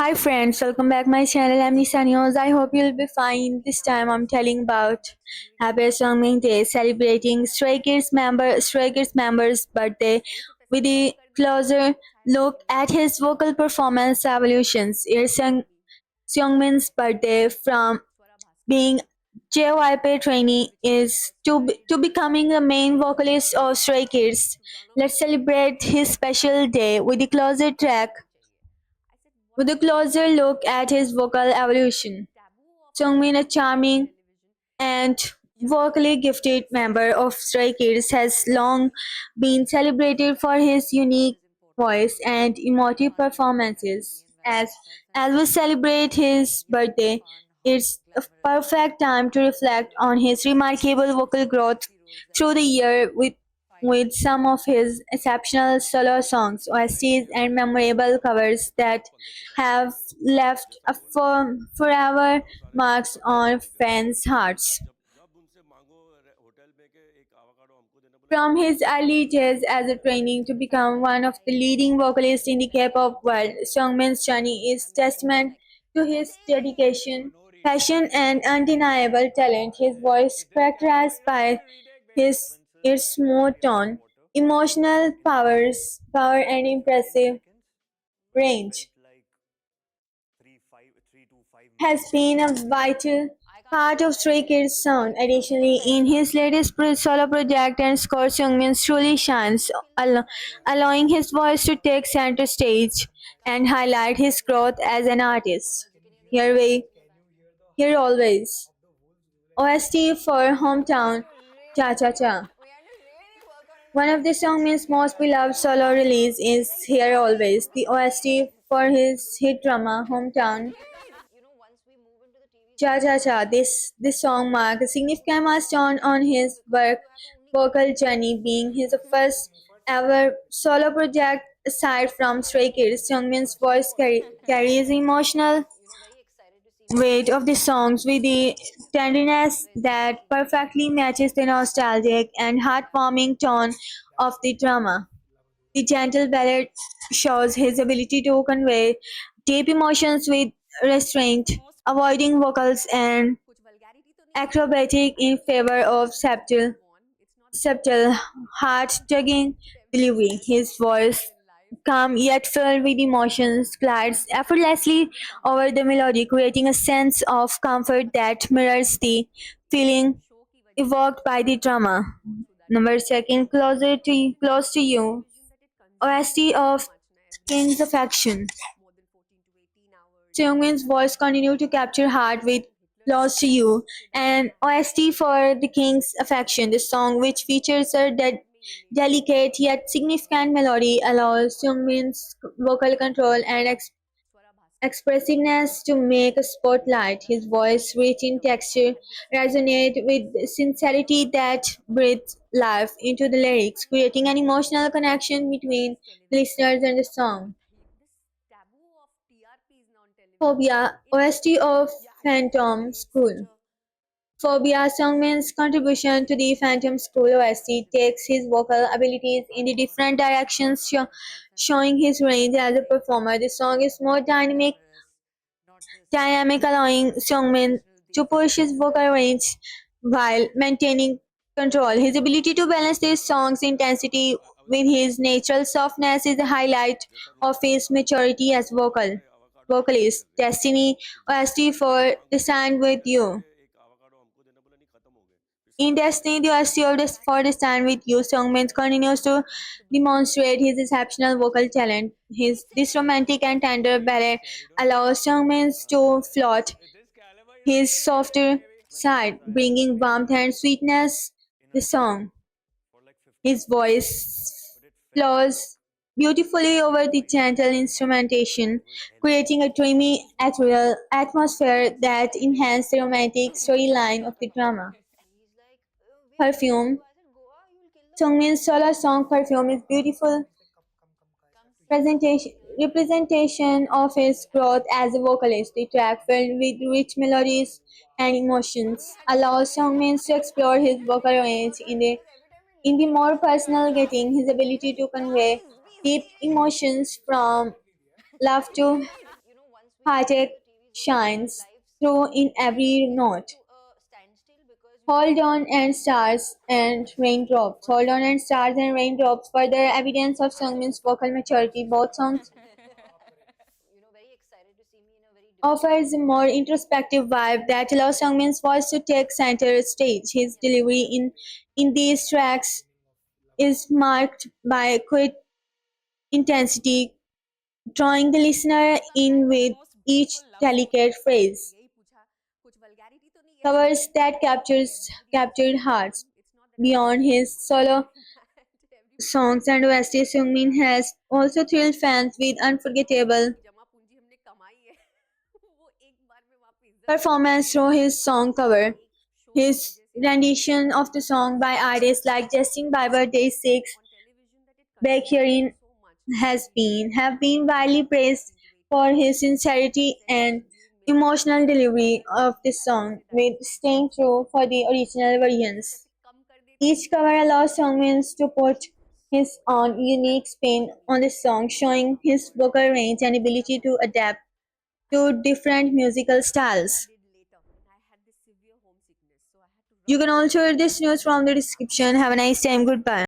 Hi friends, welcome back my channel. I'm Nisa News. I hope you'll be fine. This time I'm telling about Happy Songming Day, celebrating Stray Kids members' birthday with a closer look at his vocal performance evolutions. Here's Seungmin's birthday from being JYP trainee is to becoming the main vocalist of Stray Kids. Let's celebrate his special day with a closer look at his vocal evolution. Jungmin, a charming and vocally gifted member of Stray Kids, has long been celebrated for his unique voice and emotive performances. As we celebrate his birthday, it's a perfect time to reflect on his remarkable vocal growth through the year with some of his exceptional solo songs, OSTs, and memorable covers that have left a forever marks on fans' hearts. From his early days as a training to become one of the leading vocalists in the K-pop world, Sungmin's journey is testament to his dedication, passion, and undeniable talent. His voice, characterized by its smooth tone, power, and impressive range, has been a vital part of Stray Kids' sound. Additionally, in his latest solo project and score, Seungmin truly shines, allowing his voice to take center stage and highlight his growth as an artist. Here we, here always. OST for Hometown, Cha Cha Cha. One of the Seungmin's most beloved solo release is Here Always, the OST for his hit drama Hometown. Cha Cha Cha. This song marked a significant milestone on his vocal journey, being his first ever solo project aside from Stray Kids. Jungmin's voice carries emotional weight of the songs with the tenderness that perfectly matches the nostalgic and heartwarming tone of the drama. The gentle ballad shows his ability to convey deep emotions with restraint, avoiding vocals and acrobatic in favor of subtle, heart-tugging delivery. His voice, calm yet filled with emotions, glides effortlessly over the melody, creating a sense of comfort that mirrors the feeling evoked by the drama. Number second, close to you. OST of King's Affection. Seungmin's voice continued to capture heart with "Lost to You" and OST for "The King's Affection". The song, which features a delicate yet significant melody, allows Seungmin's vocal control and expressiveness to make a spotlight. His voice, rich in texture, resonates with sincerity that breathes life into the lyrics, creating an emotional connection between listeners and the song. Phobia, OST of Phantom School. Phobia Sungmin's contribution to the Phantom School OST takes his vocal abilities in the different directions, showing his range as a performer. The song is more dynamic allowing Sungmin to push his vocal range while maintaining control. His ability to balance this song's intensity with his natural softness is a highlight of his maturity as vocalist. Destiny OST for The Stand With You. In Destiny, the OST of for The Stand With You, Sungmin continues to demonstrate his exceptional vocal talent. This romantic and tender ballad allows Sungmin to float his softer side, bringing warmth and sweetness. The song, his voice flows beautifully over the gentle instrumentation, creating a dreamy, ethereal atmosphere that enhances the romantic storyline of the drama. Perfume. Sungmin's solo song "Perfume" is beautiful presentation representation of his growth as a vocalist. The track, filled with rich melodies and emotions, allows Sungmin to explore his vocal range in the more personal getting. His ability to convey deep emotions from love to Heartache shines through in every note. Hold on and stars and raindrops. Hold on and stars and raindrops. Further evidence of Sungmin's vocal maturity. Both songs offers a more introspective vibe that allows Sungmin's voice to take center stage. His delivery in these tracks is marked by quick intensity, drawing the listener in with each delicate phrase. Covers that captured hearts. Beyond his solo songs and OST, Sungmin has also thrilled fans with unforgettable performance through his song cover. His rendition of the song by artists like Justin Bieber, Day 6, Baekhyun have been widely praised for his sincerity and emotional delivery of the song, with staying true for the original versions. Each cover allows Songmin to put his own unique spin on the song, showing his vocal range and ability to adapt to different musical styles. You can also read this news from the description. Have a nice time. Goodbye.